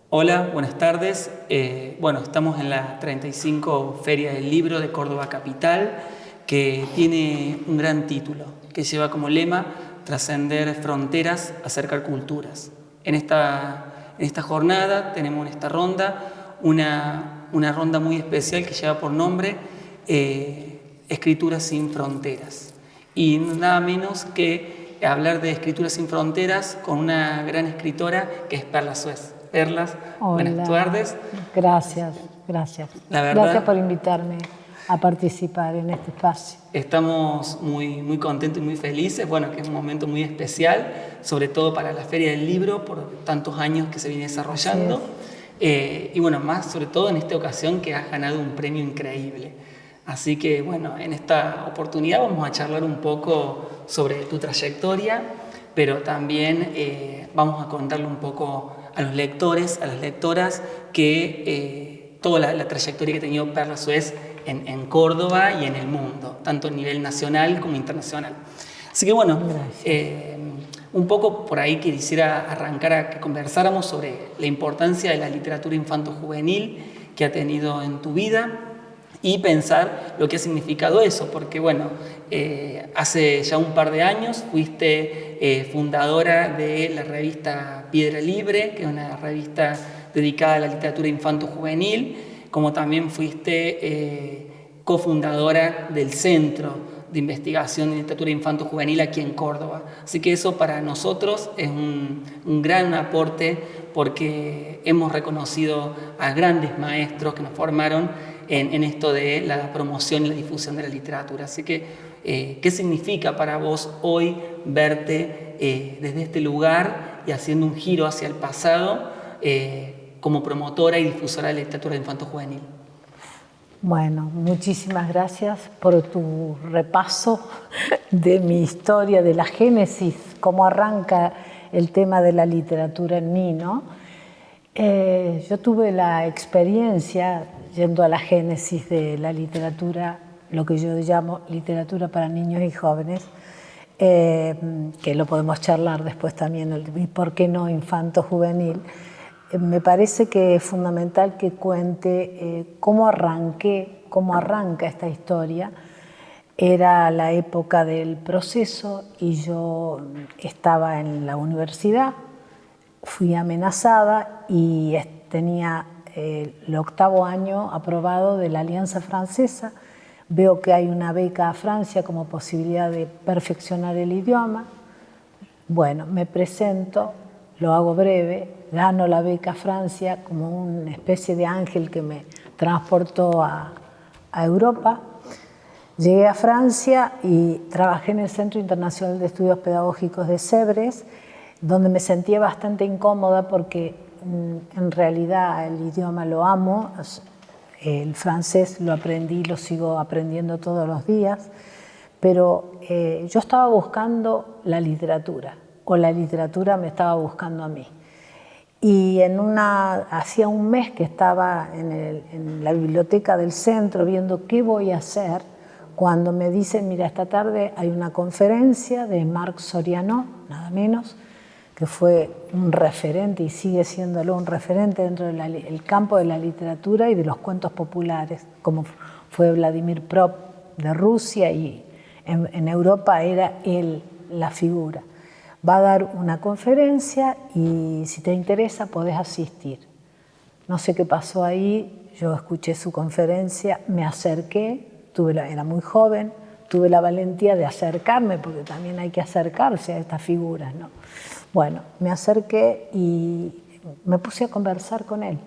Hola, buenas tardes. Estamos en la 35 Feria del Libro de Córdoba Capital, que tiene un gran título, que lleva como lema Trascender fronteras, acercar culturas. En esta jornada tenemos en esta ronda una ronda muy especial que lleva por nombre Escrituras sin fronteras. Y nada menos que hablar de Escrituras sin fronteras con una gran escritora que es Perla Suez. Perlas, buenas tardes. Gracias. La verdad, gracias por invitarme a participar en este espacio. Estamos muy contentos y muy felices, que es un momento muy especial, sobre todo para la Feria del Libro, por tantos años que se viene desarrollando. Más sobre todo en esta ocasión que has ganado un premio increíble. Así que, en esta oportunidad vamos a charlar un poco sobre tu trayectoria, pero también vamos a contarle un poco a los lectores, a las lectoras, que toda la trayectoria que ha tenido Perla Suez en Córdoba y en el mundo, tanto a nivel nacional como internacional. Así que un poco por ahí quisiera arrancar a que conversáramos sobre la importancia de la literatura infanto-juvenil que ha tenido en tu vida y pensar lo que ha significado eso, porque hace ya un par de años fuiste fundadora de la revista Piedra Libre, que es una revista dedicada a la literatura infanto-juvenil, como también fuiste cofundadora del Centro de Investigación de Literatura Infanto-Juvenil aquí en Córdoba. Así que eso para nosotros es un gran aporte, porque hemos reconocido a grandes maestros que nos formaron en esto de la promoción y la difusión de la literatura. Así que, ¿qué significa para vos hoy verte desde este lugar y haciendo un giro hacia el pasado como promotora y difusora de la literatura infanto-juvenil? Bueno, muchísimas gracias por tu repaso de mi historia, de la génesis, cómo arranca el tema de la literatura en mí, ¿no? Yo tuve la experiencia, yendo a la génesis de la literatura, lo que yo llamo literatura para niños y jóvenes, que lo podemos charlar después también, y por qué no infanto-juvenil. Me parece que es fundamental que cuente cómo arranca esta historia. Era la época del proceso y yo estaba en la universidad, fui amenazada y tenía el 8º año aprobado de la Alianza Francesa. Veo que hay una beca a Francia como posibilidad de perfeccionar el idioma. Bueno, me presento, lo hago breve, gano la beca a Francia como una especie de ángel que me transportó a Europa. Llegué a Francia y trabajé en el Centro Internacional de Estudios Pedagógicos de Sèvres, donde me sentía bastante incómoda porque en realidad el idioma lo amo, el francés lo aprendí, lo sigo aprendiendo todos los días, pero yo estaba buscando la literatura, o la literatura me estaba buscando a mí. Y hacía un mes que estaba en la biblioteca del centro viendo qué voy a hacer, cuando me dicen, mira, esta tarde hay una conferencia de Marc Soriano, nada menos, que fue un referente y sigue siéndolo un referente dentro del campo de la literatura y de los cuentos populares, como fue Vladimir Prop de Rusia, y en Europa era él la figura. Va a dar una conferencia y si te interesa podés asistir. No sé qué pasó ahí, yo escuché su conferencia, me acerqué, era muy joven, tuve la valentía de acercarme, porque también hay que acercarse a estas figuras, ¿no? Bueno, me acerqué y me puse a conversar con él.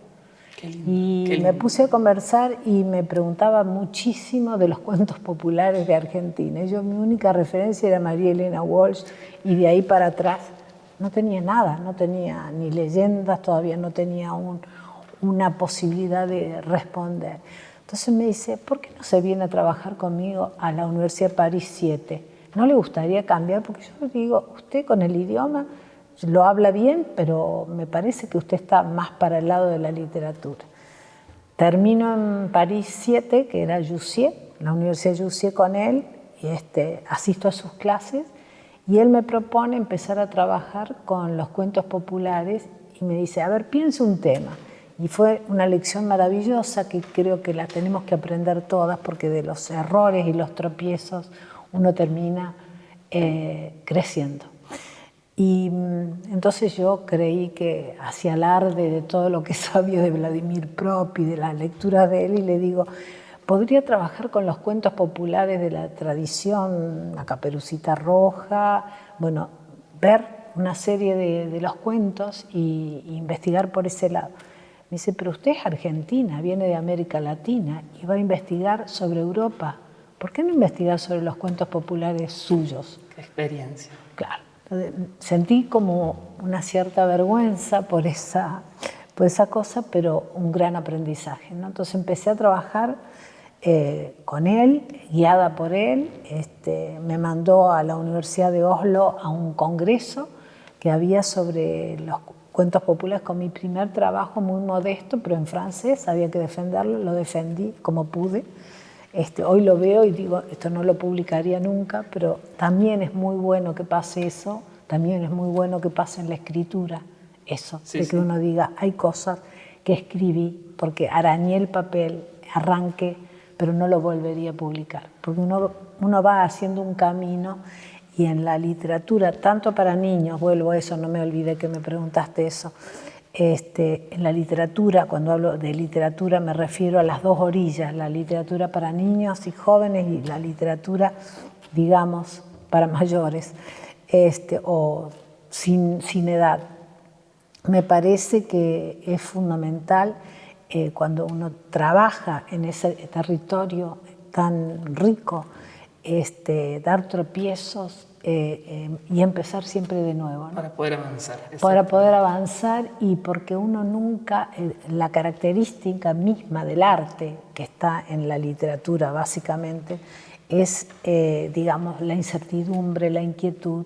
Qué lindo. Me puse a conversar y me preguntaba muchísimo de los cuentos populares de Argentina. Mi única referencia era María Elena Walsh, y de ahí para atrás no tenía nada, no tenía ni leyendas, todavía no tenía una posibilidad de responder. Entonces me dice, ¿por qué no se viene a trabajar conmigo a la Universidad París 7? ¿No le gustaría cambiar? Porque yo digo, usted con el idioma lo habla bien, pero me parece que usted está más para el lado de la literatura. Termino en París 7, que era Jussieu, en la Universidad de Jussieu con él, y asisto a sus clases, y él me propone empezar a trabajar con los cuentos populares y me dice, a ver, piensa un tema. Y fue una lección maravillosa que creo que la tenemos que aprender todas, porque de los errores y los tropiezos uno termina creciendo. Y entonces yo creí que hacía alarde de todo lo que sabía de Vladimir Prop y de las lecturas de él, y le digo, podría trabajar con los cuentos populares de la tradición, la Caperucita Roja, bueno, ver una serie de los cuentos y investigar por ese lado. Me dice, pero usted es argentina, viene de América Latina y va a investigar sobre Europa. ¿Por qué no investigar sobre los cuentos populares suyos? Qué experiencia. Claro. Sentí como una cierta vergüenza por esa cosa, pero un gran aprendizaje, ¿no? Entonces empecé a trabajar con él, guiada por él. Me mandó a la Universidad de Oslo a un congreso que había sobre los cuentos populares, con mi primer trabajo muy modesto, pero en francés, había que defenderlo, lo defendí como pude. Hoy lo veo y digo, esto no lo publicaría nunca, pero también es muy bueno que pase eso, también es muy bueno que pase en la escritura eso, sí, de que uno diga, hay cosas que escribí porque arañé el papel, arranqué, pero no lo volvería a publicar, porque uno va haciendo un camino. Y en la literatura, tanto para niños, vuelvo a eso, no me olvidé que me preguntaste eso, en la literatura, cuando hablo de literatura me refiero a las dos orillas, la literatura para niños y jóvenes y la literatura, digamos, para mayores, o sin edad. Me parece que es fundamental cuando uno trabaja en ese territorio tan rico, dar tropiezos y empezar siempre de nuevo, ¿no? Para poder avanzar. Para poder avanzar, y porque uno nunca, la característica misma del arte que está en la literatura básicamente es, digamos, la incertidumbre, la inquietud.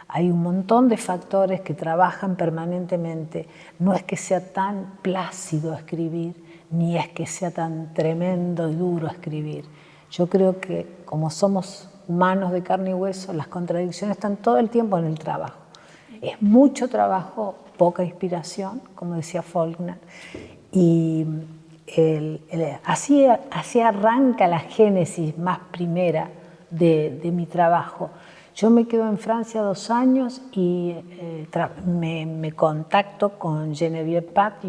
Hay un montón de factores que trabajan permanentemente. No es que sea tan plácido escribir, ni es que sea tan tremendo y duro escribir. Yo creo que como somos humanos de carne y hueso, las contradicciones están todo el tiempo en el trabajo. Es mucho trabajo, poca inspiración, como decía Faulkner. Y así arranca la génesis más primera de mi trabajo. Yo me quedo en Francia 2 años y me contacto con Geneviève Pat,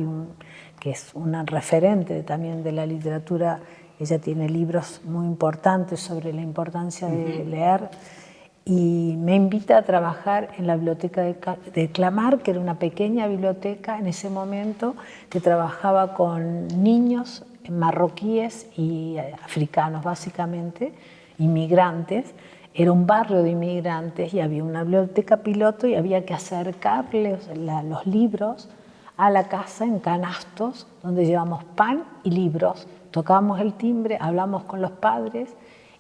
que es una referente también de la literatura. Ella tiene libros muy importantes sobre la importancia de leer, y me invita a trabajar en la biblioteca de Clamart, que era una pequeña biblioteca en ese momento que trabajaba con niños marroquíes y africanos, básicamente, inmigrantes. Era un barrio de inmigrantes y había una biblioteca piloto y había que acercarles los libros a la casa en canastos, donde llevamos pan y libros. Tocábamos el timbre, hablamos con los padres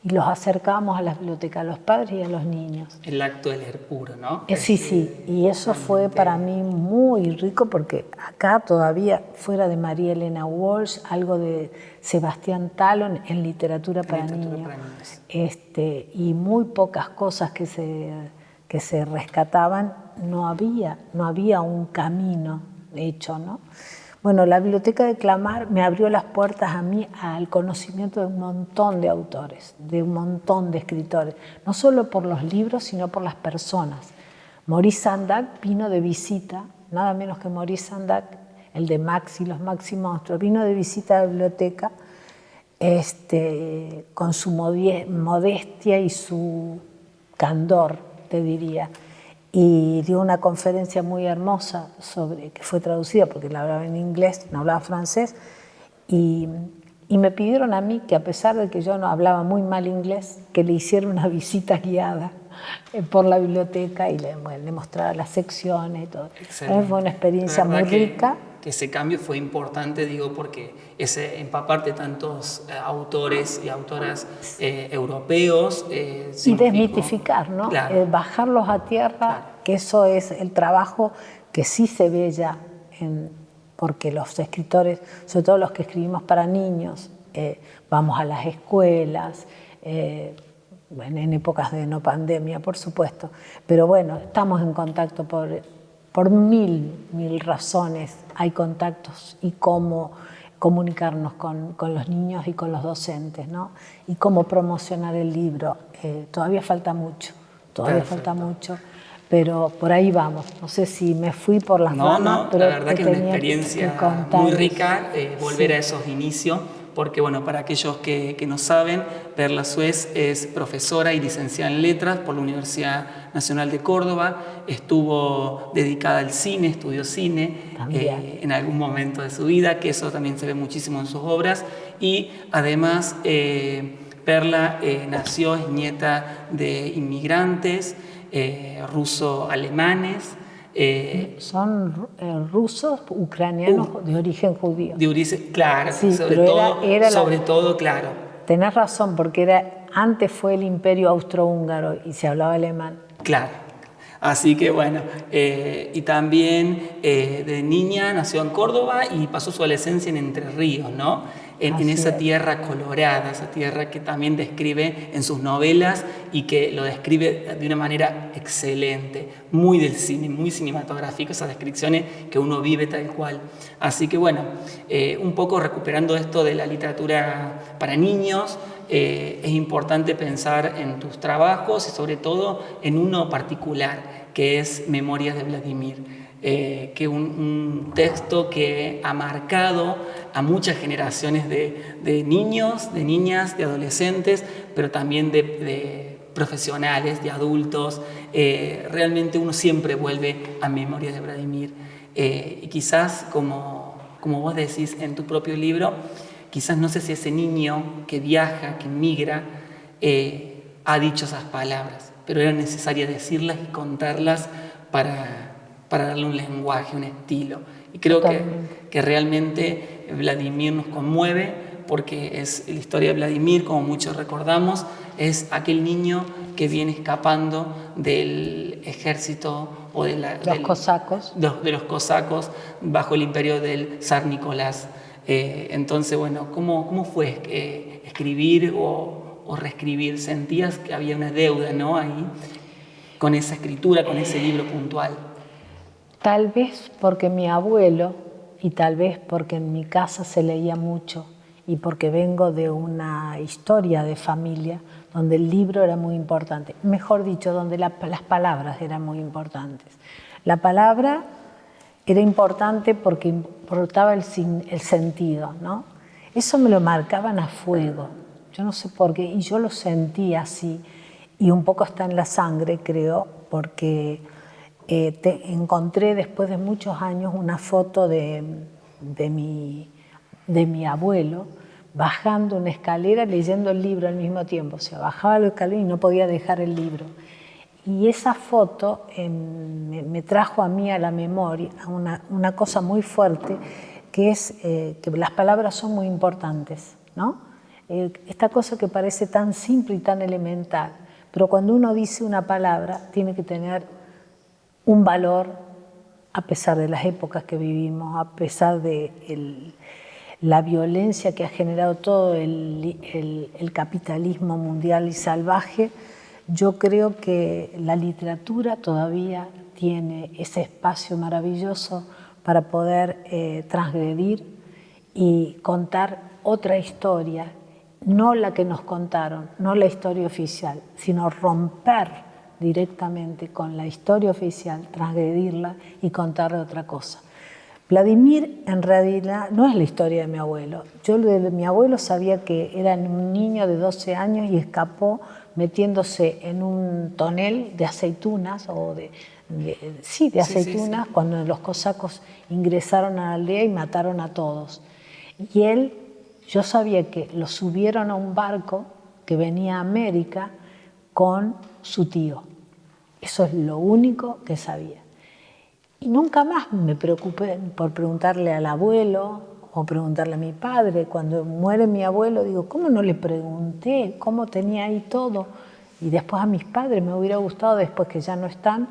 y los acercábamos a la biblioteca, a los padres y a los niños. El acto de leer puro, ¿no? Sí, y eso fue para mí muy rico, porque acá todavía, fuera de María Elena Walsh, algo de Sebastián Talon en literatura para niños. Y muy pocas cosas que se rescataban, no había un camino hecho, ¿no? Bueno, la biblioteca de Clamart me abrió las puertas a mí al conocimiento de un montón de autores, de un montón de escritores, no solo por los libros, sino por las personas. Maurice Sendak vino de visita, nada menos que Maurice Sendak, el de Max y los Maxi Monstruos, vino de visita a la biblioteca con su modestia y su candor, te diría. Y dio una conferencia muy hermosa que fue traducida, porque la hablaba en inglés, no hablaba francés, y me pidieron a mí que, a pesar de que yo no hablaba muy mal inglés, que le hiciera una visita guiada por la biblioteca y le mostrara las secciones y todo. Fue una experiencia muy rica. Que ese cambio fue importante, digo, porque empaparte tantos autores y autoras europeos y desmitificar, ¿no? Claro. Bajarlos a tierra, claro. Que eso es el trabajo que sí se ve ya, porque los escritores, sobre todo los que escribimos para niños, vamos a las escuelas, bueno, en épocas de no pandemia, por supuesto, pero bueno, estamos en contacto por mil razones, hay contactos y cómo comunicarnos con los niños y con los docentes, ¿no? Y cómo promocionar el libro. Todavía falta mucho, pero por ahí vamos. No sé si me fui por las ramas, pero la verdad que es una experiencia muy rica volver a esos inicios, porque bueno, para aquellos que no saben, Perla Suez es profesora y licenciada en Letras por la Universidad Nacional de Córdoba, estuvo dedicada al cine, estudió cine en algún momento de su vida, que eso también se ve muchísimo en sus obras, y además Perla nació, es nieta de inmigrantes ruso-alemanes. Son rusos, ucranianos de origen judío. De origen, claro, sí, sobre todo, claro. Tenés razón, porque antes fue el Imperio Austrohúngaro y se hablaba alemán. Claro. Así que bueno, y también de niña nació en Córdoba y pasó su adolescencia en Entre Ríos, ¿no? En esa tierra colorada, esa tierra que también describe en sus novelas y que lo describe de una manera excelente, muy del cine, muy cinematográfico, esas descripciones que uno vive tal cual. Así que bueno, un poco recuperando esto de la literatura para niños, es importante pensar en tus trabajos y sobre todo en uno particular, que es Memorias de Vladimir. Que es un texto que ha marcado a muchas generaciones de niños, de niñas, de adolescentes, pero también de profesionales, de adultos. Realmente uno siempre vuelve a Memorias de Vladimir. Y quizás, como vos decís en tu propio libro, quizás no sé si ese niño que viaja, que migra, ha dicho esas palabras, pero era necesario decirlas y contarlas para darle un lenguaje, un estilo. Y creo que realmente Vladimir nos conmueve porque es la historia de Vladimir, como muchos recordamos, es aquel niño que viene escapando del ejército o de los cosacos. De los cosacos bajo el imperio del zar Nicolás. Entonces, bueno, ¿cómo fue escribir o reescribir? ¿Sentías que había una deuda, ¿no? Ahí, con esa escritura, con ese libro puntual. Tal vez porque mi abuelo, y tal vez porque en mi casa se leía mucho, y porque vengo de una historia de familia donde el libro era muy importante. Mejor dicho, donde las palabras eran muy importantes. La palabra era importante porque importaba el sentido, ¿no? Eso me lo marcaban a fuego. Yo no sé por qué, y yo lo sentía así. Y un poco está en la sangre, creo, porque encontré después de muchos años una foto de mi abuelo bajando una escalera leyendo el libro al mismo tiempo. O sea, bajaba la escalera y no podía dejar el libro. Y esa foto me trajo a mí a la memoria una cosa muy fuerte, que es que las palabras son muy importantes, ¿no? Esta cosa que parece tan simple y tan elemental, pero cuando uno dice una palabra tiene que tener un valor a pesar de las épocas que vivimos, a pesar de la violencia que ha generado todo el capitalismo mundial y salvaje. Yo creo que la literatura todavía tiene ese espacio maravilloso para poder transgredir y contar otra historia, no la que nos contaron, no la historia oficial, sino romper directamente con la historia oficial, transgredirla y contarle otra cosa. Vladimir en realidad no es la historia de mi abuelo. Yo de mi abuelo sabía que era un niño de 12 años y escapó metiéndose en un tonel de aceitunas, de aceitunas, cuando los cosacos ingresaron a la aldea y mataron a todos. Y yo sabía que lo subieron a un barco que venía a América con su tío. Eso es lo único que sabía. Y nunca más me preocupé por preguntarle al abuelo o preguntarle a mi padre. Cuando muere mi abuelo, digo, ¿cómo no le pregunté? ¿Cómo tenía ahí todo? Y después a mis padres me hubiera gustado, después que ya no están,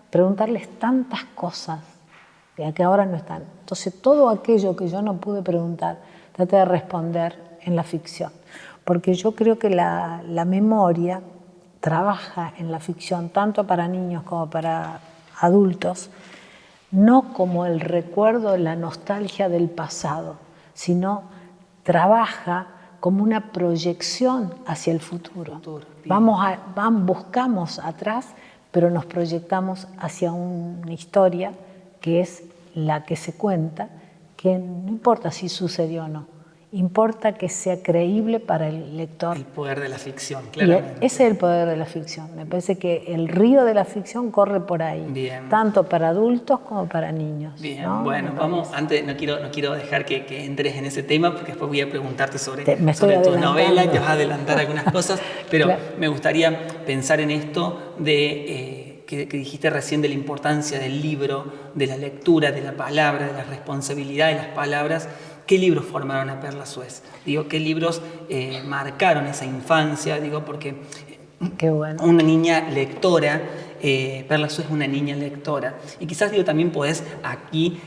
preguntarles tantas cosas que ahora no están. Entonces, todo aquello que yo no pude preguntar, traté de responder en la ficción, porque yo creo que la memoria trabaja en la ficción tanto para niños como para adultos, no como el recuerdo, la nostalgia del pasado, sino trabaja como una proyección hacia el futuro. Buscamos atrás, pero nos proyectamos hacia una historia que es la que se cuenta, que no importa si sucedió o no, importa que sea creíble para el lector. El poder de la ficción, claramente. Y ese es el poder de la ficción. Me parece que el río de la ficción corre por ahí, Bien. tanto para adultos como para niños. Bien, ¿no? bueno, vamos, antes no quiero dejar que entres en ese tema, porque después voy a preguntarte sobre tus novelas, te vas a adelantar algunas cosas, pero claro, me gustaría pensar en esto de que dijiste recién, de la importancia del libro, de la lectura, de la palabra, de la responsabilidad de las palabras. ¿Qué libros formaron a Perla Suez? Digo, ¿qué libros marcaron esa infancia? Digo, porque qué bueno. Una niña lectora, Perla Suez es una niña lectora. Y quizás también podés aquí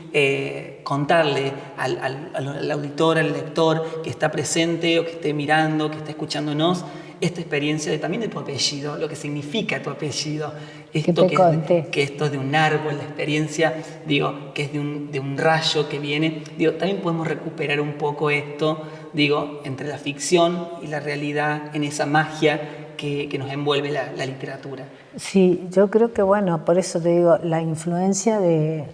contarle al auditor, al lector que está presente o que esté mirando, que esté escuchándonos, esta experiencia también de tu apellido, lo que significa tu apellido. Esto que esto es de un árbol, la experiencia, que es de un rayo que viene. También podemos recuperar un poco esto, entre la ficción y la realidad, en esa magia que nos envuelve la literatura. Sí, yo creo que, bueno, por eso te digo, la influencia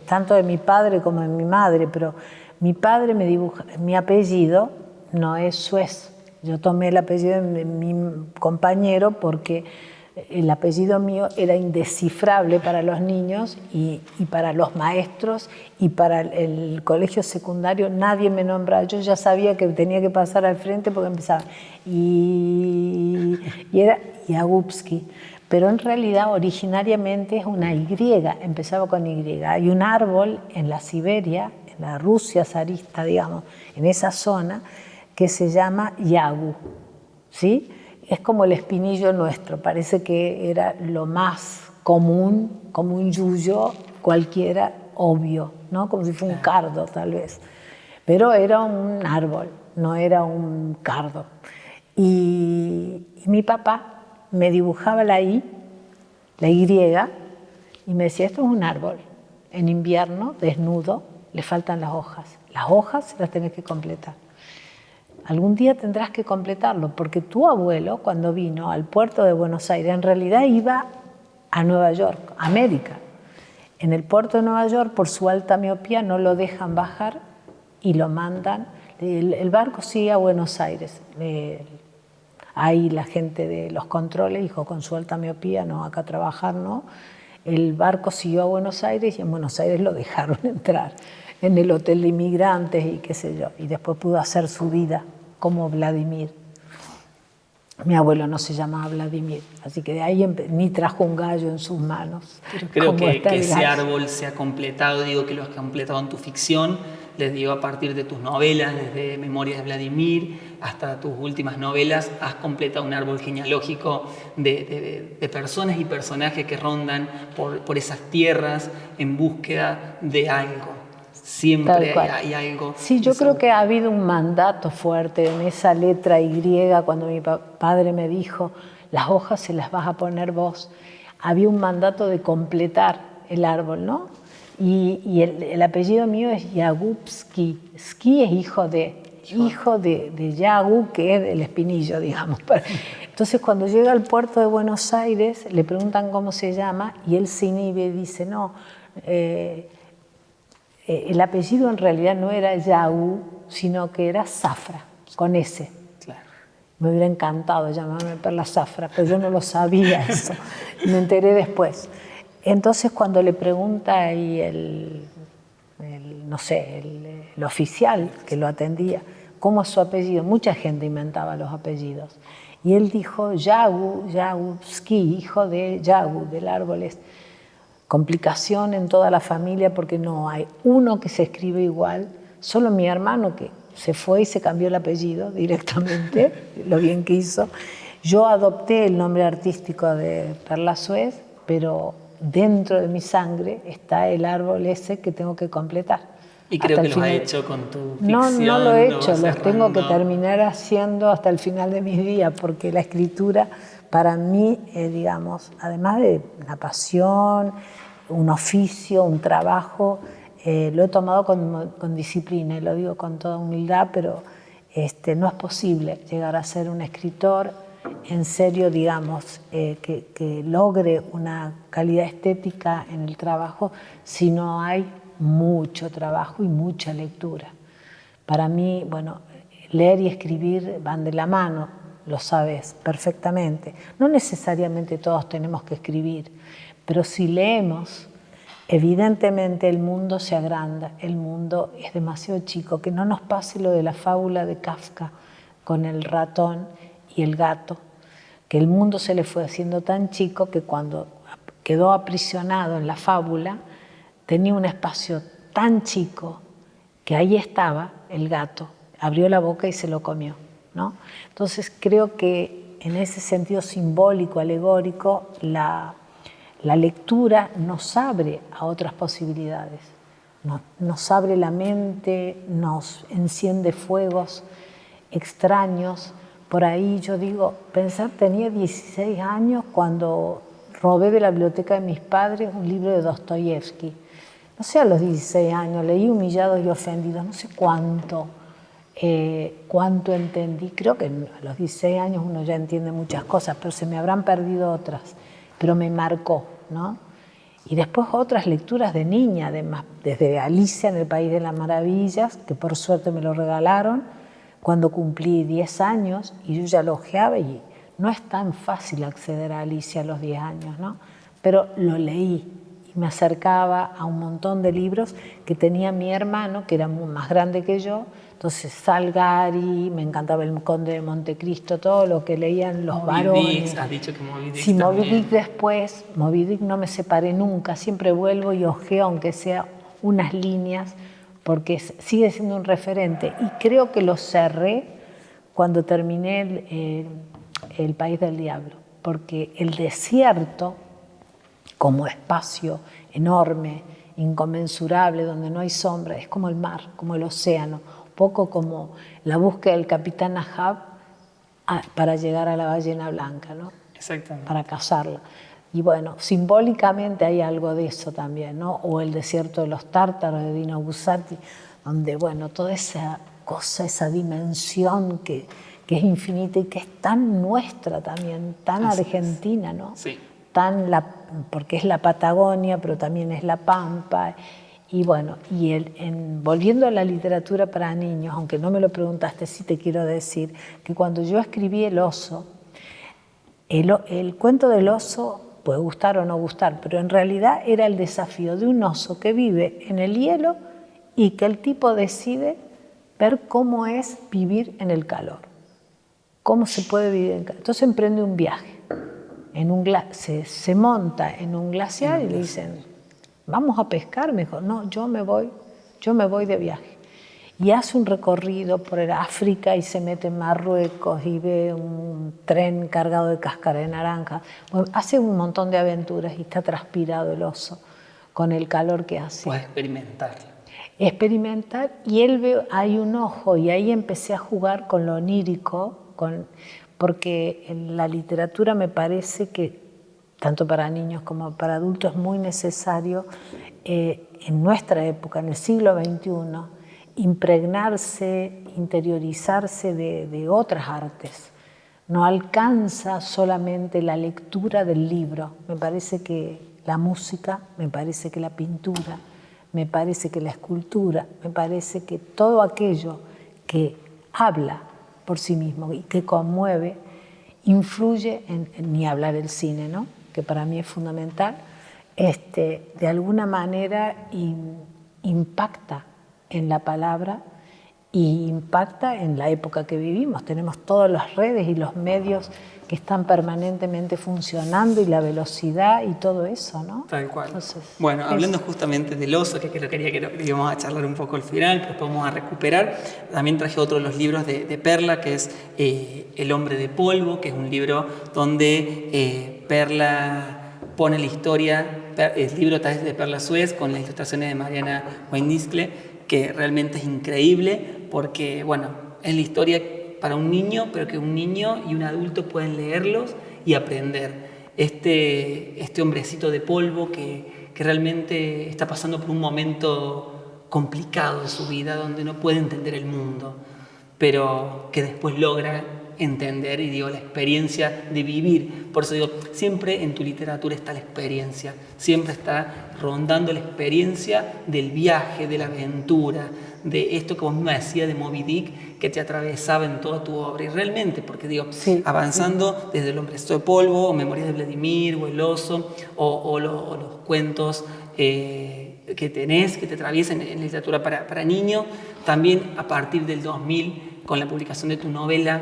tanto de mi padre como de mi madre, pero mi padre me dibuja, mi apellido no es Suez. Yo tomé el apellido de mi compañero porque el apellido mío era indescifrable para los niños y para los maestros, y para el colegio secundario nadie me nombraba. Yo ya sabía que tenía que pasar al frente porque empezaba y era Yagubski. Pero en realidad originariamente es una Y, empezaba con Y. Hay un árbol en la Siberia, en la Rusia zarista, digamos, en esa zona, que se llama Yagu, ¿sí? Es como el espinillo nuestro, parece que era lo más común, como un yuyo cualquiera, obvio, ¿no? Como si fuera un cardo tal vez, pero era un árbol, no era un cardo. Y mi papá me dibujaba la Y, y me decía, esto es un árbol, en invierno, desnudo, le faltan las hojas las tenés que completar. Algún día tendrás que completarlo, porque tu abuelo, cuando vino al puerto de Buenos Aires, en realidad iba a Nueva York, América. En el puerto de Nueva York, por su alta miopía, no lo dejan bajar y lo mandan. El barco sigue a Buenos Aires. Ahí la gente de los controles dijo, con su alta miopía, no, acá trabajar no. El barco siguió a Buenos Aires y en Buenos Aires lo dejaron entrar en el hotel de inmigrantes y qué sé yo, y después pudo hacer su vida como Vladimir. Mi abuelo no se llamaba Vladimir, así que de ahí ni trajo un gallo en sus manos. Creo que ese árbol se ha completado, que lo has completado en tu ficción, a partir de tus novelas, desde Memorias de Vladimir hasta tus últimas novelas, has completado un árbol genealógico de personas y personajes que rondan por esas tierras en búsqueda de algo. Siempre hay algo. Sí, yo creo que ha habido un mandato fuerte en esa letra Y. Cuando mi padre me dijo, las hojas se las vas a poner vos, había un mandato de completar el árbol, ¿no? Y el apellido mío es Yagubski. Ski es hijo de Yagu, que es el espinillo, digamos. Entonces, cuando llega al puerto de Buenos Aires, le preguntan cómo se llama y él se inhibe y dice, no, el apellido en realidad no era Yagu, sino que era Zafra, con S. Claro. Me hubiera encantado llamarme Perla Zafra, pero yo no lo sabía eso. Me enteré después. Entonces, cuando le pregunta ahí el oficial que lo atendía, ¿cómo es su apellido? Mucha gente inventaba los apellidos. Y él dijo, Yagubski, hijo de Yagu, del árbol este. Complicación en toda la familia porque no hay uno que se escribe igual, solo mi hermano que se fue y se cambió el apellido directamente, lo bien que hizo. Yo adopté el nombre artístico de Perla Suez, pero dentro de mi sangre está el árbol ese que tengo que completar. Y creo que lo has hecho con tu No, ficción. no lo he hecho, lo los tengo que terminar haciendo hasta el final de mis días, porque la escritura para mí, digamos, además de una pasión, un oficio, un trabajo, lo he tomado con disciplina y lo digo con toda humildad, pero no es posible llegar a ser un escritor en serio, digamos, que logre una calidad estética en el trabajo si no hay mucho trabajo y mucha lectura. Para mí, bueno, leer y escribir van de la mano, lo sabes perfectamente. No necesariamente todos tenemos que escribir, pero si leemos, evidentemente el mundo se agranda, el mundo es demasiado chico. Que no nos pase lo de la fábula de Kafka con el ratón y el gato, que el mundo se le fue haciendo tan chico que cuando quedó aprisionado en la fábula tenía un espacio tan chico que ahí estaba el gato, abrió la boca y se lo comió, ¿no? Entonces creo que en ese sentido simbólico, alegórico, la lectura nos abre a otras posibilidades, nos abre la mente, nos enciende fuegos extraños. Por ahí yo digo, pensar, tenía 16 años cuando robé de la biblioteca de mis padres un libro de Dostoyevsky. No sé, a los 16 años leí Humillados y Ofendidos, no sé cuánto entendí. Creo que a los 16 años uno ya entiende muchas cosas, pero se me habrán perdido otras. Pero me marcó, ¿no? Y después otras lecturas de niña, desde Alicia en el País de las Maravillas, que por suerte me lo regalaron cuando cumplí 10 años, y yo ya lo ojeaba, y no es tan fácil acceder a Alicia a los 10 años, ¿no? Pero lo leí y me acercaba a un montón de libros que tenía mi hermano, que era más grande que yo. Entonces Salgari, me encantaba El Conde de Montecristo, todo lo que leían los varones. Has dicho que Moby Dick sí, también. Moby Dick después, Moby Dick no me separé nunca, siempre vuelvo y ojeo aunque sea unas líneas, porque sigue siendo un referente. Y creo que lo cerré cuando terminé el País del Diablo, porque el desierto, como espacio enorme, inconmensurable, donde no hay sombra, es como el mar, como el océano, un poco como la búsqueda del capitán Ahab para llegar a la ballena blanca, ¿no? Exactamente. Para cazarla. Y bueno, simbólicamente hay algo de eso también, ¿no? O el desierto de los tártaros de Dino Buzzati, donde, bueno, toda esa cosa, esa dimensión que es infinita y que es tan nuestra también, tan argentina, ¿no? Sí. Porque es la Patagonia, pero también es la Pampa. Y bueno, volviendo a la literatura para niños, aunque no me lo preguntaste, sí te quiero decir que cuando yo escribí El oso, el cuento del oso puede gustar o no gustar, pero en realidad era el desafío de un oso que vive en el hielo y que el tipo decide ver cómo es vivir en el calor, cómo se puede vivir en el calor. Entonces emprende un viaje. Se monta en un glaciar y le dicen, vamos a pescar. Me dijo, no, yo me voy de viaje. Y hace un recorrido por el África y se mete en Marruecos y ve un tren cargado de cáscara de naranja. Bueno, hace un montón de aventuras y está transpirado el oso con el calor que hace. Puede experimentar. Y él ve, hay un ojo, y ahí empecé a jugar con lo onírico, porque en la literatura me parece que, tanto para niños como para adultos, es muy necesario en nuestra época, en el siglo XXI, impregnarse, interiorizarse de otras artes. No alcanza solamente la lectura del libro. Me parece que la música, me parece que la pintura, me parece que la escultura, me parece que todo aquello que habla por sí mismo y que conmueve, influye en ni hablar el cine, ¿no? Que para mí es fundamental, de alguna manera impacta en la palabra y impacta en la época que vivimos. Tenemos todas las redes y los medios que están permanentemente funcionando y la velocidad y todo eso, ¿no? Tal cual. Entonces, bueno, hablando justamente del oso, que quería que íbamos a charlar un poco al final, pero después vamos a recuperar. También traje otro de los libros de Perla, que es El hombre de polvo, que es un libro donde Perla pone la historia, el libro está de Perla Suez con las ilustraciones de Mariana Weindiskle, que realmente es increíble porque, bueno, es la historia para un niño, pero que un niño y un adulto pueden leerlos y aprender. Este hombrecito de polvo que realmente está pasando por un momento complicado de su vida, donde no puede entender el mundo, pero que después logra entender, y digo, la experiencia de vivir. Por eso digo, siempre en tu literatura está la experiencia, siempre está rondando la experiencia del viaje, de la aventura, de esto que vos misma decías de Moby Dick, que te atravesaba en toda tu obra. Y realmente, porque digo, Sí, avanzando desde El hombrecito de polvo, o Memorias de Vladimir, o El oso, o los cuentos que tenés, que te atraviesan en literatura para niños, también a partir del 2000, con la publicación de tu novela,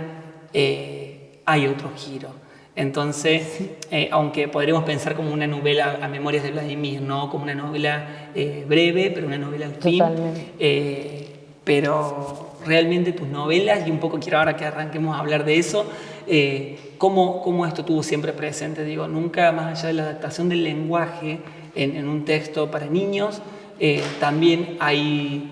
hay otro giro. Entonces, sí, aunque podremos pensar como una novela a Memorias de Vladimir, no como una novela breve, pero una novela al fin, totalmente. pero realmente tus novelas, y un poco quiero ahora que arranquemos a hablar de eso, cómo esto tuvo siempre presente, digo, nunca más allá de la adaptación del lenguaje en un texto para niños, también hay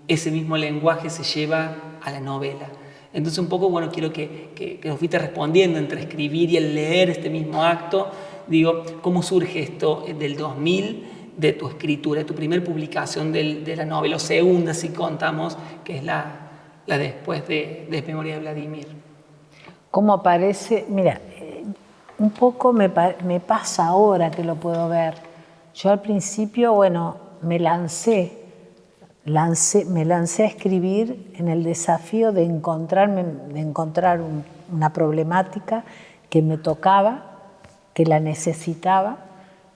ese mismo lenguaje se lleva a la novela. Entonces un poco, bueno, quiero que nos fuiste respondiendo entre escribir y el leer este mismo acto. Digo, ¿cómo surge esto del 2000, de tu escritura, de tu primer publicación de la novela, o segunda, si contamos, que es la después de Memoria de Vladimir? ¿Cómo aparece? Mira, un poco me pasa ahora que lo puedo ver. Yo al principio, bueno, me lancé a escribir en el desafío de encontrar una problemática que me tocaba, que la necesitaba,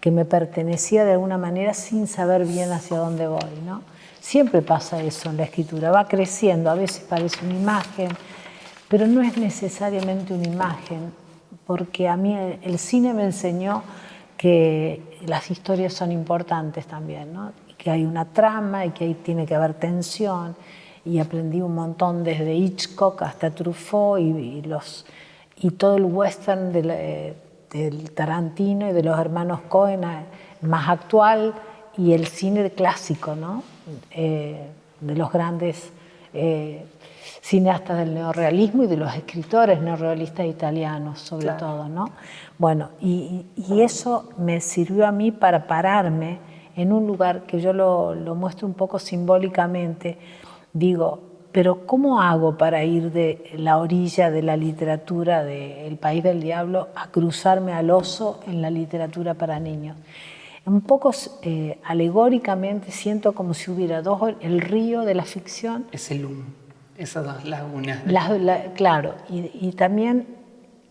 que me pertenecía de alguna manera sin saber bien hacia dónde voy, ¿no? Siempre pasa eso en la escritura, va creciendo, a veces parece una imagen, pero no es necesariamente una imagen, porque a mí el cine me enseñó que las historias son importantes también, ¿no? Que hay una trama y que ahí tiene que haber tensión, y aprendí un montón desde Hitchcock hasta Truffaut y todo el western del Tarantino y de los hermanos Coen, más actual, y el cine clásico, ¿no? De los grandes cineastas del neorrealismo y de los escritores neorrealistas italianos, sobre Claro. todo, ¿no? Bueno, y eso me sirvió a mí para pararme en un lugar que yo lo muestro un poco simbólicamente. Digo, pero ¿cómo hago para ir de la orilla de la literatura de El País del Diablo a cruzarme al oso en la literatura para niños? Un poco alegóricamente siento como si hubiera el río de la ficción. Es el esas dos lagunas. Claro, y también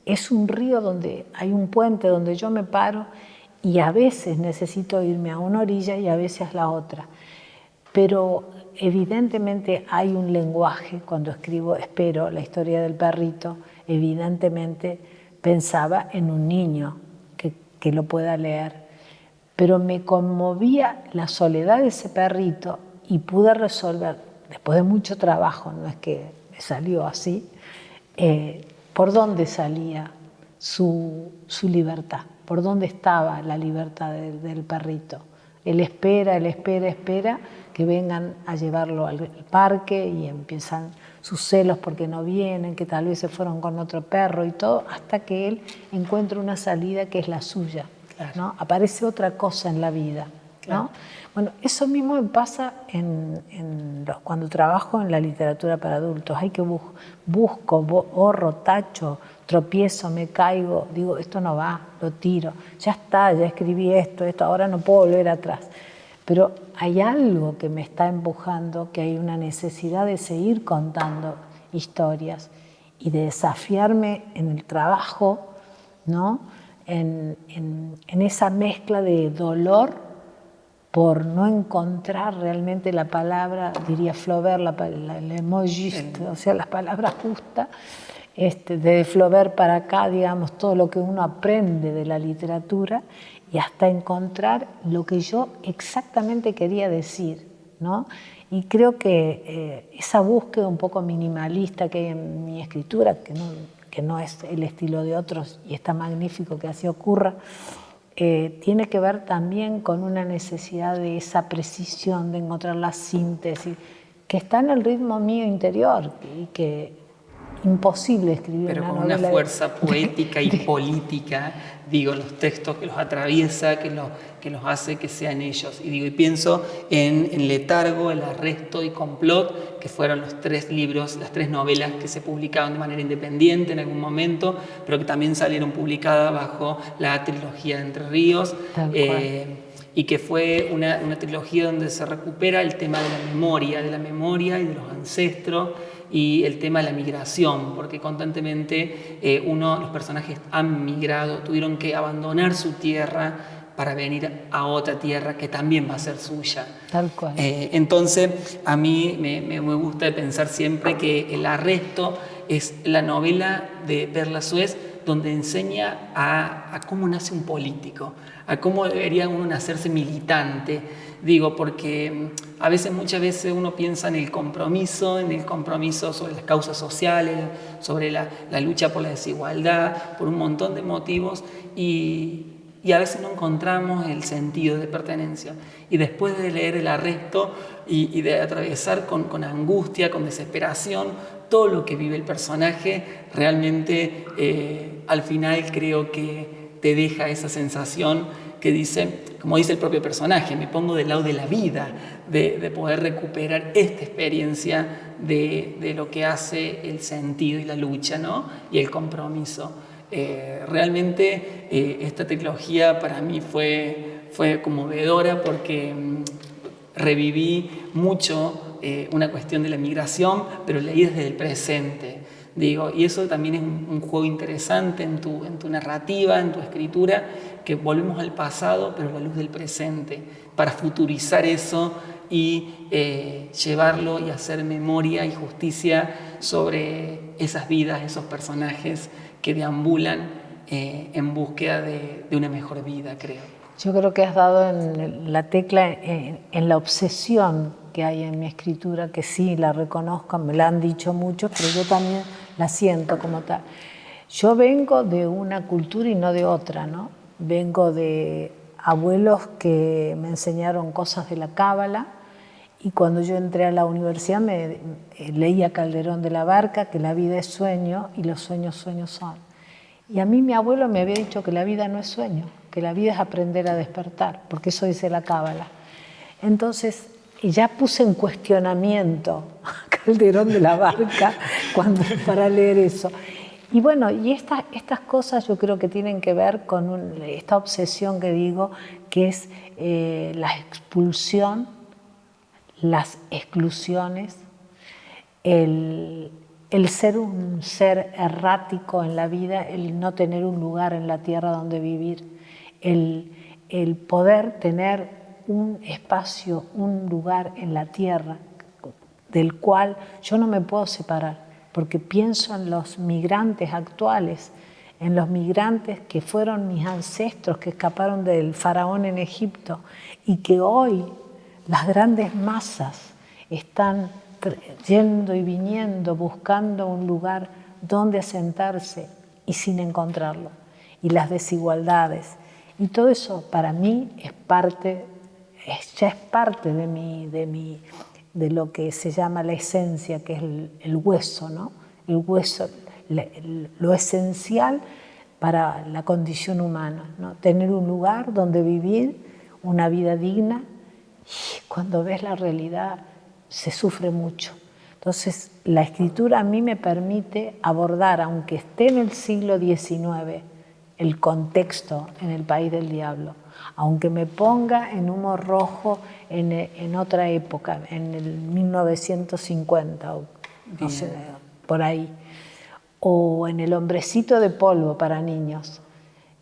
es un río donde hay un puente donde yo me paro y a veces necesito irme a una orilla y a veces a la otra. Pero evidentemente hay un lenguaje, cuando escribo Espero, la historia del perrito, evidentemente pensaba en un niño que lo pueda leer. Pero me conmovía la soledad de ese perrito y pude resolver, después de mucho trabajo, no es que me salió así, por dónde salía su libertad, por dónde estaba la libertad del perrito. Él espera que vengan a llevarlo al parque y empiezan sus celos porque no vienen, que tal vez se fueron con otro perro y todo, hasta que él encuentra una salida que es la suya. Claro. ¿No? Aparece otra cosa en la vida, claro. ¿No? Bueno, eso mismo me pasa cuando trabajo en la literatura para adultos. Hay que busco, borro, tacho, tropiezo, me caigo, digo, esto no va, lo tiro, ya está, ya escribí esto, ahora no puedo volver atrás. Pero hay algo que me está empujando, que hay una necesidad de seguir contando historias y de desafiarme en el trabajo, ¿no? En esa mezcla de dolor por no encontrar realmente la palabra, diría Flaubert, el emoji, o sea, las palabras justas, de Flaubert para acá, digamos, todo lo que uno aprende de la literatura y hasta encontrar lo que yo exactamente quería decir, ¿no? Y creo que esa búsqueda un poco minimalista que hay en mi escritura, que no es el estilo de otros y está magnífico que así ocurra, tiene que ver también con una necesidad de esa precisión, de encontrar la síntesis, que está en el ritmo mío interior y que imposible escribir pero una con novela una fuerza poética y política, digo, los textos que los atraviesa, que los hace que sean ellos. Y digo, y pienso en Letargo, El Arresto y Complot, que fueron los 3 libros, las 3 novelas que se publicaron de manera independiente en algún momento, pero que también salieron publicadas bajo la trilogía de Entre Ríos. Tal cual. Y que fue una trilogía donde se recupera el tema de la memoria y de los ancestros, y el tema de la migración, porque constantemente los personajes han migrado, tuvieron que abandonar su tierra para venir a otra tierra que también va a ser suya. Tal cual. Entonces, a mí me gusta pensar siempre que El Arresto es la novela de Perla Suez donde enseña a cómo nace un político, a cómo debería uno nacerse militante. Digo, porque muchas veces uno piensa en el compromiso sobre las causas sociales, sobre la lucha por la desigualdad, por un montón de motivos, y a veces no encontramos el sentido de pertenencia. Y después de leer El Arresto y de atravesar con angustia, con desesperación, todo lo que vive el personaje, realmente al final creo que te deja esa sensación que dice, como dice el propio personaje, me pongo del lado de la vida, de poder recuperar esta experiencia de lo que hace el sentido y la lucha, ¿no? Y el compromiso. Realmente esta trilogía para mí fue conmovedora porque reviví mucho una cuestión de la migración, pero leí desde el presente. Digo, y eso también es un juego interesante en tu narrativa, en tu escritura, que volvemos al pasado, pero a la luz del presente, para futurizar eso y llevarlo y hacer memoria y justicia sobre esas vidas, esos personajes que deambulan en búsqueda de una mejor vida, creo. Yo creo que has dado en la tecla, en la obsesión que hay en mi escritura, que sí la reconozco, me la han dicho muchos, pero yo también la siento como tal. Yo vengo de una cultura y no de otra, ¿no? Vengo de abuelos que me enseñaron cosas de la cábala, y cuando yo entré a la universidad leía Calderón de la Barca, que la vida es sueño y los sueños sueños son. Y a mí mi abuelo me había dicho que la vida no es sueño, que la vida es aprender a despertar, porque eso dice la cábala. Entonces, ya puse en cuestionamiento a Calderón de la Barca para leer eso. Y bueno, y estas cosas yo creo que tienen que ver con esta obsesión que digo, que es la expulsión, las exclusiones, el ser un ser errático en la vida, el no tener un lugar en la tierra donde vivir, el poder tener un espacio, un lugar en la tierra del cual yo no me puedo separar, porque pienso en los migrantes actuales, en los migrantes que fueron mis ancestros, que escaparon del faraón en Egipto y que hoy las grandes masas están yendo y viniendo, buscando un lugar donde asentarse y sin encontrarlo. Y las desigualdades. Y todo eso para mí ya es parte de lo que se llama la esencia, que es el hueso, ¿no? El hueso, lo esencial para la condición humana, ¿no? Tener un lugar donde vivir una vida digna. Y cuando ves la realidad se sufre mucho. Entonces la escritura a mí me permite abordar, aunque esté en el siglo XIX, el contexto en el país del diablo, aunque me ponga en Humo Rojo en otra época, en el 1950 o no sé, por ahí, o en El hombrecito de polvo para niños,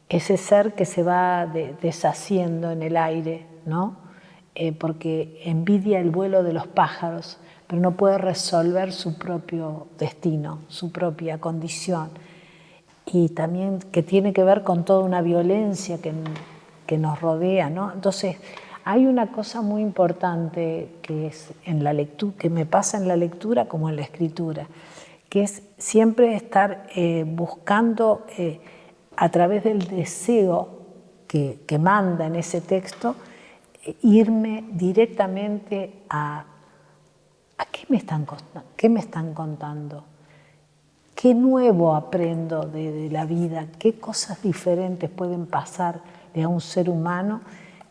ese ser que se va deshaciendo en el aire, ¿no? Porque envidia el vuelo de los pájaros, pero no puede resolver su propio destino, su propia condición. Y también que tiene que ver con toda una violencia que nos rodea, ¿no? Entonces, hay una cosa muy importante que es en la lectura, que me pasa en la lectura como en la escritura, que es siempre estar buscando a través del deseo que manda en ese texto, irme directamente a ¿a qué me están contando? ¿Qué nuevo aprendo de la vida? ¿Qué cosas diferentes pueden pasar a un ser humano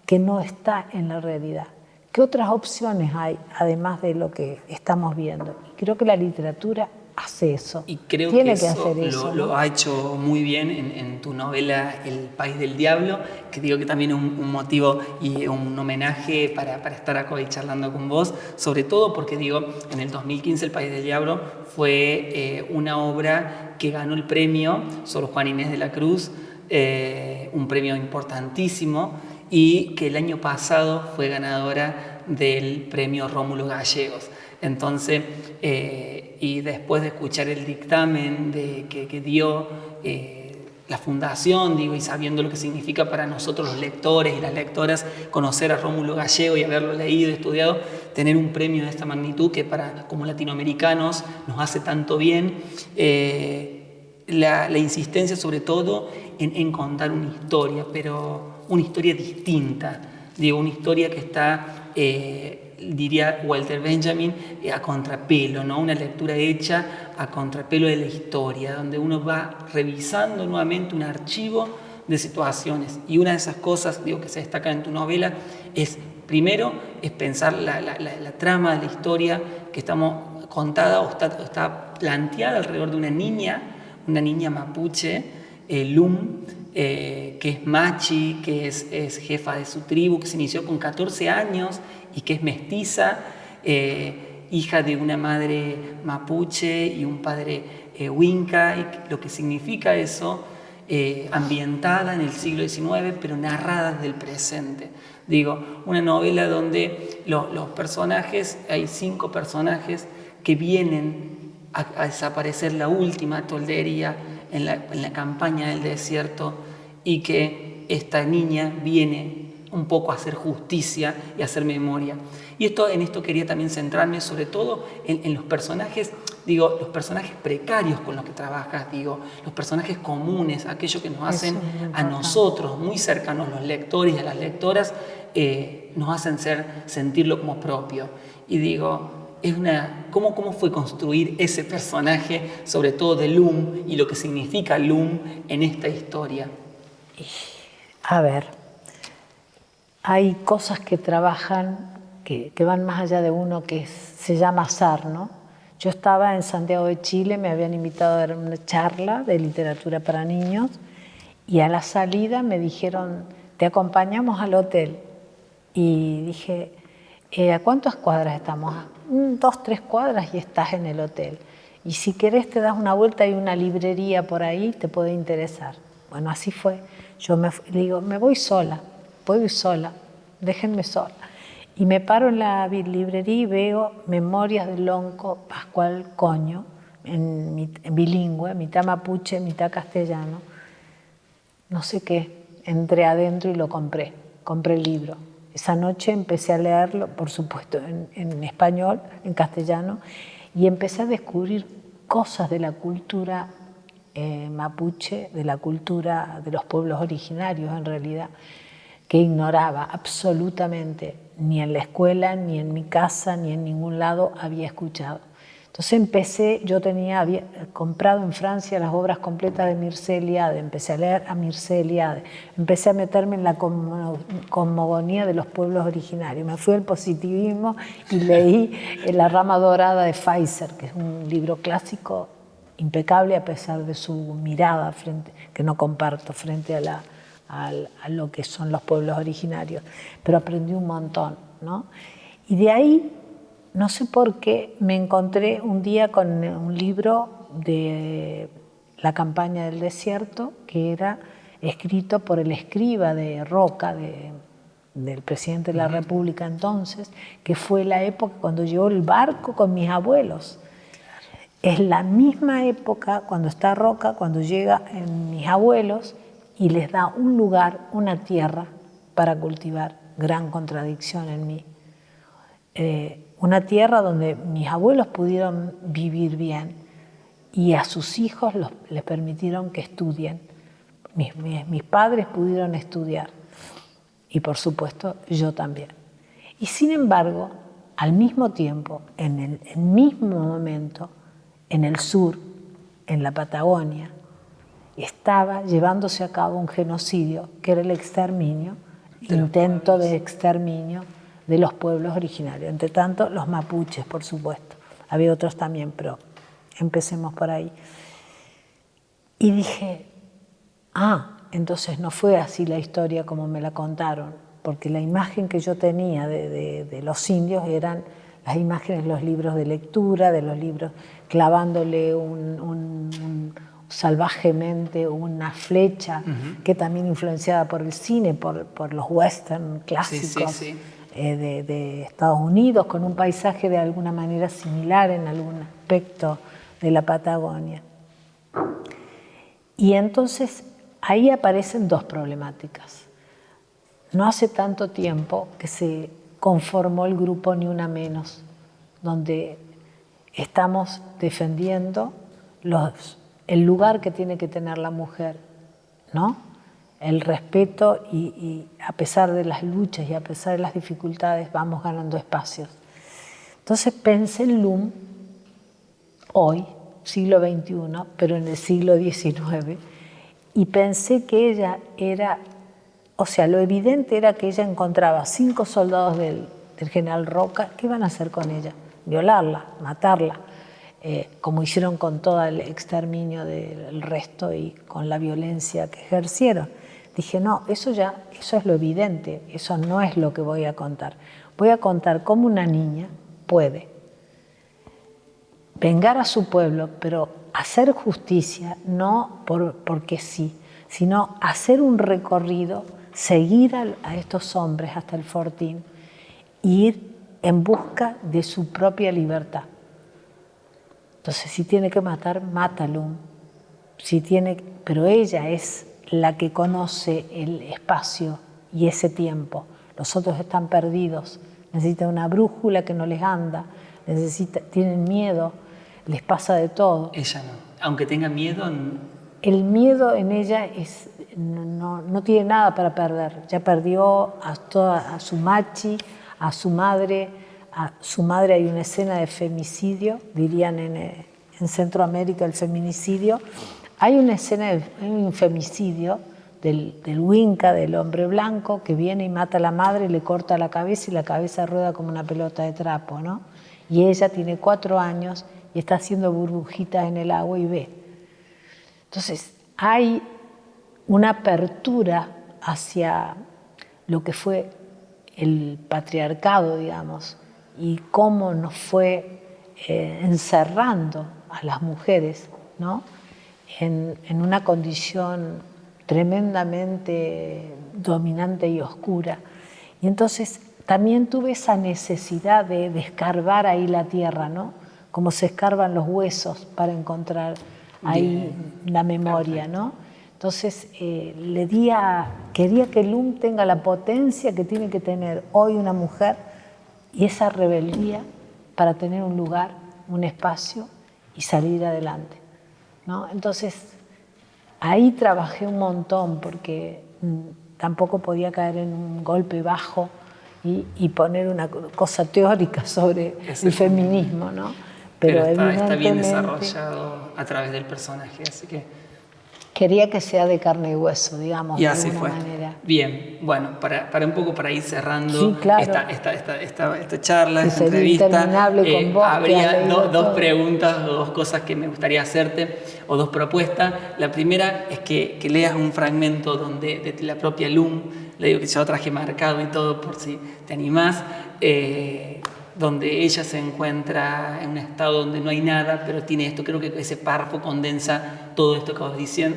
que no está en la realidad? ¿Qué otras opciones hay, además de lo que estamos viendo? Y creo que la literatura hace eso. Y creo Tiene que que eso hacer eso, lo ¿no? ha hecho muy bien en tu novela El País del Diablo, que digo que también es un motivo y un homenaje para estar acá hoy charlando con vos, sobre todo porque digo, en el 2015 El País del Diablo fue una obra que ganó el premio Sor Juana Inés de la Cruz, un premio importantísimo, y que el año pasado fue ganadora del premio Rómulo Gallegos. Entonces, y después de escuchar el dictamen que dio la fundación, digo, y sabiendo lo que significa para nosotros los lectores y las lectoras conocer a Rómulo Gallego y haberlo leído y estudiado, tener un premio de esta magnitud que para como latinoamericanos nos hace tanto bien, la insistencia sobre todo en contar una historia, pero una historia distinta, digo, una historia que está, diría Walter Benjamin, a contrapelo, ¿no? Una lectura hecha a contrapelo de la historia, donde uno va revisando nuevamente un archivo de situaciones. Y una de esas cosas, digo, que se destaca en tu novela es, primero, es pensar la trama de la historia que estamos contada o está planteada alrededor de una niña mapuche, Lum, que es machi, que es jefa de su tribu, que se inició con 14 años y que es mestiza, hija de una madre mapuche y un padre huinca, y lo que significa eso, ambientada en el siglo XIX, pero narrada desde el presente. Digo, una novela donde los personajes, hay 5 personajes que vienen a desaparecer la última toldería en la campaña del desierto, y que esta niña viene un poco a hacer justicia y a hacer memoria. Y en esto quería también centrarme sobre todo en los personajes, digo, los personajes precarios con los que trabajas, digo, los personajes comunes, aquellos que nos hacen a nosotros, muy cercanos, los lectores y a las lectoras, nos hacen sentirlo como propio. Y digo, ¿cómo fue construir ese personaje, sobre todo de Lum, y lo que significa Lum en esta historia? A ver, hay cosas que trabajan, que van más allá de uno, que se llama azar, ¿no? Yo estaba en Santiago de Chile, me habían invitado a dar una charla de literatura para niños, y a la salida me dijeron, te acompañamos al hotel. Y dije, ¿a cuántas cuadras estamos? 2, 3 cuadras y estás en el hotel. Y si querés te das una vuelta, hay una librería por ahí, te puede interesar. Bueno, así fue. Yo le digo, me voy sola, puedo ir sola, déjenme sola. Y me paro en la librería y veo Memorias del Lonco Pascual Coño, en bilingüe, mitad mapuche, mitad castellano. No sé qué, entré adentro y lo compré el libro. Esa noche empecé a leerlo, por supuesto, en español, en castellano, y empecé a descubrir cosas de la cultura mapuche, de la cultura de los pueblos originarios en realidad, que ignoraba absolutamente, ni en la escuela, ni en mi casa, ni en ningún lado había escuchado. Entonces empecé, había comprado en Francia las obras completas de Mircea Eliade, empecé a leer a Mircea Eliade, empecé a meterme en la cosmogonía de los pueblos originarios. Me fui al positivismo y leí La rama dorada de Pfizer, que es un libro clásico impecable a pesar de su mirada, que no comparto, frente a lo que son los pueblos originarios. Pero aprendí un montón, ¿no? Y de ahí, no sé por qué, me encontré un día con un libro de la campaña del desierto, que era escrito por el escriba de Roca, del presidente de la República entonces, que fue la época cuando llegó el barco con mis abuelos. Es la misma época cuando está Roca, cuando llega en mis abuelos y les da un lugar, una tierra para cultivar. Gran contradicción en mí. Una tierra donde mis abuelos pudieron vivir bien y a sus hijos les permitieron que estudien. Mis padres pudieron estudiar y por supuesto yo también. Y sin embargo, al mismo tiempo, en el mismo momento, en el sur, en la Patagonia, estaba llevándose a cabo un genocidio que era el exterminio, intento de exterminio de los pueblos originarios. Entre tanto, los mapuches, por supuesto. Había otros también, pero empecemos por ahí. Y dije, entonces no fue así la historia como me la contaron, porque la imagen que yo tenía de los indios eran las imágenes de los libros de lectura, de los libros clavándole salvajemente una flecha, que también influenciada por el cine, por los western clásicos de Estados Unidos, con un paisaje de alguna manera similar en algún aspecto de la Patagonia. Y entonces ahí aparecen dos problemáticas. No hace tanto tiempo que se conformó el grupo Ni Una Menos, donde estamos defendiendo el lugar que tiene que tener la mujer, ¿no? El respeto y a pesar de las luchas y a pesar de las dificultades vamos ganando espacios. Entonces pensé en LUM hoy, siglo XXI, pero en el siglo XIX, y pensé que ella era, o sea, lo evidente era que ella encontraba 5 soldados del general Roca. ¿Qué iban a hacer con ella? Violarla, matarla, como hicieron con todo el exterminio del resto y con la violencia que ejercieron. Dije, no, eso es lo evidente, eso no es lo que voy a contar. Voy a contar cómo una niña puede vengar a su pueblo, pero hacer justicia, no porque sí, sino hacer un recorrido, seguir a estos hombres hasta el Fortín e ir en busca de su propia libertad. Entonces, si tiene que matar, mátalo. Pero ella es la que conoce el espacio y ese tiempo. Los otros están perdidos, necesitan una brújula que no les anda, tienen miedo, les pasa de todo. Ella no, aunque tenga miedo. El miedo en ella no tiene nada para perder. Ya perdió a su machi, a su madre. A su madre hay una escena de femicidio, dirían en Centroamérica el feminicidio. Hay una escena de un femicidio del Huinca, del hombre blanco, que viene y mata a la madre, le corta la cabeza y la cabeza rueda como una pelota de trapo, ¿no? Y ella tiene 4 años y está haciendo burbujitas en el agua y ve. Entonces, hay una apertura hacia lo que fue el patriarcado, digamos, y cómo nos fue encerrando a las mujeres, ¿no? en una condición tremendamente dominante y oscura. Y entonces también tuve esa necesidad de escarbar ahí la tierra, ¿no? Como se escarban los huesos para encontrar ahí la memoria, ¿no? Entonces quería que LUM tenga la potencia que tiene que tener hoy una mujer y esa rebeldía para tener un lugar, un espacio y salir adelante, ¿no? Entonces ahí trabajé un montón porque tampoco podía caer en un golpe bajo y poner una cosa teórica sobre el feminismo, ¿no? Pero está bien desarrollado a través del personaje, así que quería que sea de carne y hueso, digamos, y de así alguna fue. Manera. Bien, bueno, para un poco para ir cerrando sí, claro. esta charla, que esta entrevista, interminable con vos, habría dos preguntas o 2 cosas que me gustaría hacerte, o 2 propuestas. La primera es que leas un fragmento de la propia LUM, le digo que yo traje marcado y todo por si te animás, donde ella se encuentra en un estado donde no hay nada, pero tiene esto, creo que ese párrafo condensa todo esto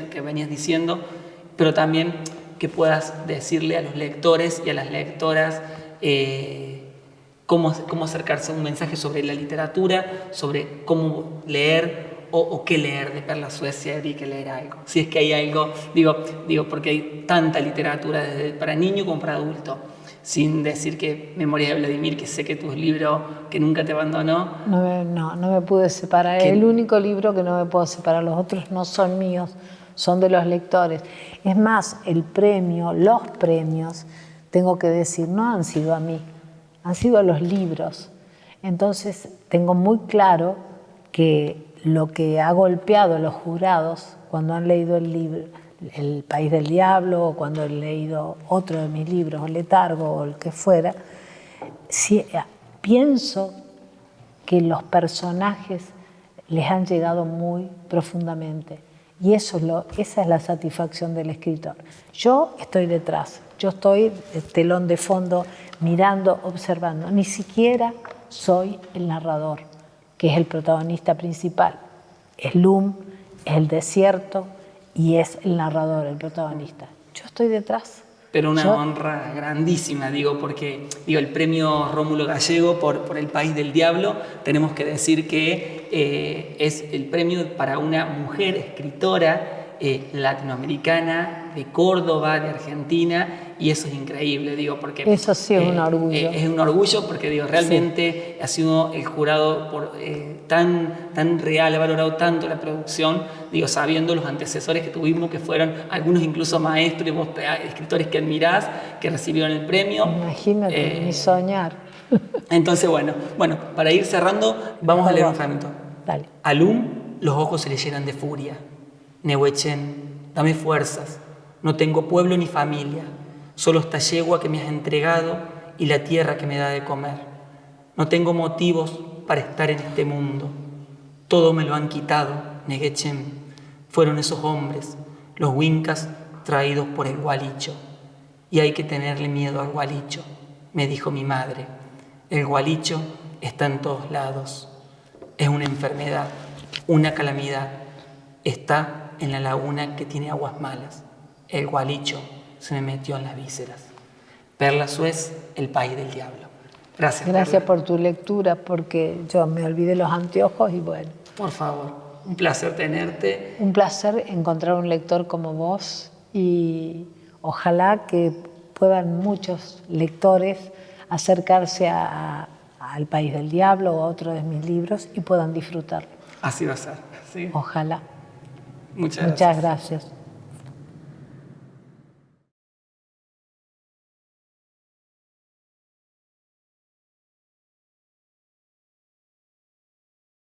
que venías diciendo, pero también que puedas decirle a los lectores y a las lectoras cómo acercarse a un mensaje sobre la literatura, sobre cómo leer o qué leer de Perla Suecia, y que leer algo. Si es que hay algo, digo porque hay tanta literatura desde para niño como para adulto. Sin decir que Memorias de Vladimir, que sé que tu libro que nunca te abandonó. No me pude separar. Es el único libro que no me puedo separar. Los otros no son míos, son de los lectores. Es más, los premios, tengo que decir, no han sido a mí, han sido a los libros. Entonces tengo muy claro que lo que ha golpeado a los jurados cuando han leído el libro El País del Diablo, o cuando han leído otro de mis libros, o Letargo, o el que fuera, pienso que los personajes les han llegado muy profundamente. Y esa es la satisfacción del escritor. Yo estoy detrás, yo estoy de telón de fondo, mirando, observando. Ni siquiera soy el narrador, que es el protagonista principal. Es Lum, es el desierto y es el narrador, el protagonista. Yo estoy detrás. Pero una honra grandísima, porque el premio Rómulo Gallego por El País del Diablo, tenemos que decir que es el premio para una mujer escritora latinoamericana, de Córdoba, de Argentina, y eso es increíble, porque... Eso sí es un orgullo. Es un orgullo porque, realmente sí. Ha sido el jurado tan real, ha valorado tanto la producción, sabiendo los antecesores que tuvimos, que fueron algunos incluso maestros y vos, escritores que admirás, que recibieron el premio. Imagínate, ni soñar. Entonces, bueno, para ir cerrando, vamos a leer un fragmento. Dale. A Lum los ojos se le llenan de furia. Nehuechén, dame fuerzas. No tengo pueblo ni familia, solo esta yegua que me has entregado y la tierra que me da de comer. No tengo motivos para estar en este mundo. Todo me lo han quitado, Nehuechén. Fueron esos hombres, los Wincas traídos por el Gualicho. Y hay que tenerle miedo al Gualicho, me dijo mi madre. El Gualicho está en todos lados. Es una enfermedad, una calamidad. Está en la laguna que tiene aguas malas. El Gualicho se me metió en las vísceras. Perla Suez, El País del Diablo. Gracias. Gracias por tu lectura, porque yo me olvidé los anteojos y bueno. Por favor, un placer tenerte. Un placer encontrar un lector como vos y ojalá que puedan muchos lectores acercarse al País del Diablo o a otro de mis libros y puedan disfrutarlo. Así va a ser. ¿Sí? Ojalá. Muchas gracias. Muchas gracias.